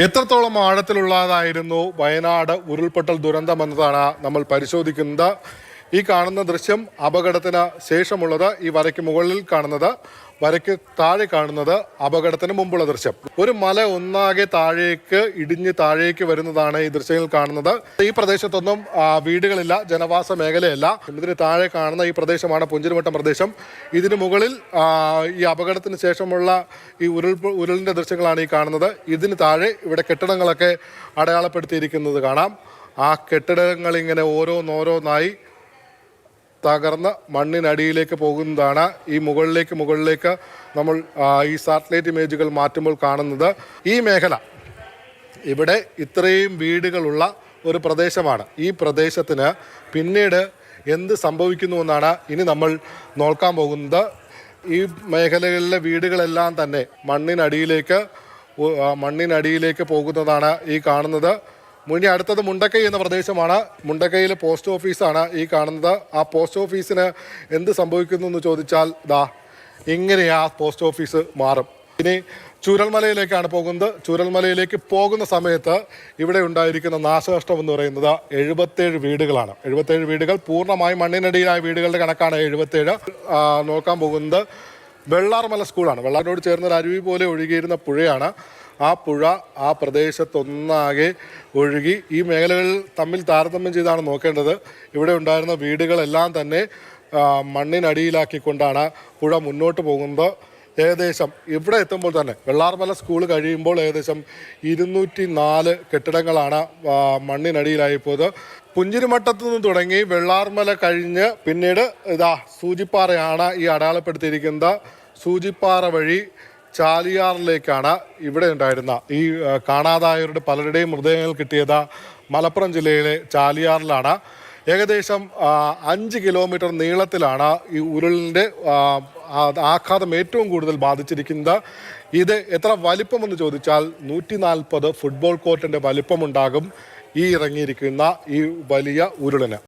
എത്രത്തോളം ആഴത്തിലുള്ളതായിരുന്നു വയനാട് ഉരുൾപൊട്ടൽ ദുരന്തമെന്നതാണ് നമ്മൾ പരിശോധിക്കുന്നത്. ഈ കാണുന്ന ദൃശ്യം അപകടത്തിന് ശേഷമുള്ളത്, ഈ വരയ്ക്ക് മുകളിൽ കാണുന്നത്, വരയ്ക്ക് താഴെ കാണുന്നത് അപകടത്തിന് മുമ്പുള്ള ദൃശ്യം. ഒരു മല ഒന്നാകെ ഇടിഞ്ഞ് താഴേക്ക് വരുന്നതാണ് ഈ ദൃശ്യങ്ങൾ കാണുന്നത്. ഈ പ്രദേശത്തൊന്നും വീടുകളില്ല, ജനവാസ മേഖലയല്ല. ഇതിന് താഴെ കാണുന്ന ഈ പ്രദേശമാണ് പുഞ്ചിരിമട്ടം പ്രദേശം. ഇതിന് മുകളിൽ ഈ അപകടത്തിന് ശേഷമുള്ള ഈ ഉരുളിൻ്റെ ദൃശ്യങ്ങളാണ് ഈ കാണുന്നത്. ഇതിന് താഴെ ഇവിടെ കെട്ടിടങ്ങളൊക്കെ അടയാളപ്പെടുത്തിയിരിക്കുന്നത് കാണാം. ആ കെട്ടിടങ്ങൾ ഇങ്ങനെ ഓരോന്നോരോന്നായി തകർന്ന് മണ്ണിനടിയിലേക്ക് പോകുന്നതാണ് ഈ മുകളിലേക്ക് നമ്മൾ ഈ സാറ്റലൈറ്റ് ഇമേജുകൾ മാറ്റുമ്പോൾ കാണുന്നത്. ഈ മേഖല ഇവിടെ ഇത്രയും വീടുകളുള്ള ഒരു പ്രദേശമാണ്. ഈ പ്രദേശത്തിന് പിന്നീട് എന്ത് സംഭവിക്കുന്നുവെന്നാണ് ഇനി നമ്മൾ നോക്കാൻ പോകുന്നത്. ഈ മേഖലകളിലെ വീടുകളെല്ലാം തന്നെ മണ്ണിനടിയിലേക്ക് പോകുന്നതാണ് ഈ കാണുന്നത്. ഇനി അടുത്തത് മുണ്ടക്കൈ എന്ന പ്രദേശമാണ്. മുണ്ടക്കൈയിലെ പോസ്റ്റ് ഓഫീസാണ് ഈ കാണുന്നത്. ആ പോസ്റ്റ് ഓഫീസിന് എന്ത് സംഭവിക്കുന്നു എന്ന് ചോദിച്ചാൽ ഇങ്ങനെ ആ പോസ്റ്റ് ഓഫീസ് മാറും. ഇനി ചൂരൽമലയിലേക്കാണ് പോകുന്നത്. ചൂരൽമലയിലേക്ക് പോകുന്ന സമയത്ത് ഇവിടെ ഉണ്ടായിരിക്കുന്ന നാശനഷ്ടം എന്ന് പറയുന്നത് 77 വീടുകളാണ്. 77 വീടുകൾ പൂർണ്ണമായും മണ്ണിനടിയിലായ വീടുകളുടെ കണക്കാണ് 77. നോക്കാൻ പോകുന്നത് വെള്ളാർമല സ്കൂളാണ്. വെള്ളാറിനോട് ചേർന്ന ഒരു അരുവി പോലെ ഒഴുകിയിരുന്ന പുഴയാണ്. ആ പുഴ ആ പ്രദേശത്തൊന്നാകെ ഒഴുകി ഈ മേഖലകളിൽ തമ്മിൽ താരതമ്യം ചെയ്താണ് നോക്കേണ്ടത്. ഇവിടെ ഉണ്ടായിരുന്ന വീടുകളെല്ലാം തന്നെ മണ്ണിനടിയിലാക്കിക്കൊണ്ടാണ് പുഴ മുന്നോട്ട് പോകുന്നത്. ഏകദേശം ഇവിടെ എത്തുമ്പോൾ തന്നെ വെള്ളാർമല സ്കൂൾ കഴിയുമ്പോൾ ഏകദേശം 204 കെട്ടിടങ്ങളാണ് മണ്ണിനടിയിലായിപ്പോയത്. പുഞ്ചിരിമട്ടത്തു നിന്ന് തുടങ്ങി വെള്ളാർമല കഴിഞ്ഞ് പിന്നീട് സൂചിപ്പാറയാണ് ഈ അടയാളപ്പെടുത്തിയിരിക്കുന്നത്. സൂചിപ്പാറ വഴി ചാലിയാറിലേക്കാണ് ഇവിടെ ഉണ്ടായിരുന്ന ഈ കാണാതായവരുടെ പലരുടെയും മൃതദേഹങ്ങൾ കിട്ടിയത് മലപ്പുറം ജില്ലയിലെ ചാലിയാറിലാണ്. ഏകദേശം 5 കിലോമീറ്റർ നീളത്തിലാണ് ഈ ഉരുളിൻ്റെ ആഘാതം ഏറ്റവും കൂടുതൽ ബാധിച്ചിരിക്കുന്നത്. ഇത് എത്ര വലിപ്പമെന്ന് ചോദിച്ചാൽ 140 ഫുട്ബോൾ കോർട്ടിൻ്റെ വലിപ്പമുണ്ടാകും ഈ ഇറങ്ങിയിരിക്കുന്ന ഈ വലിയ ഉരുളിന്.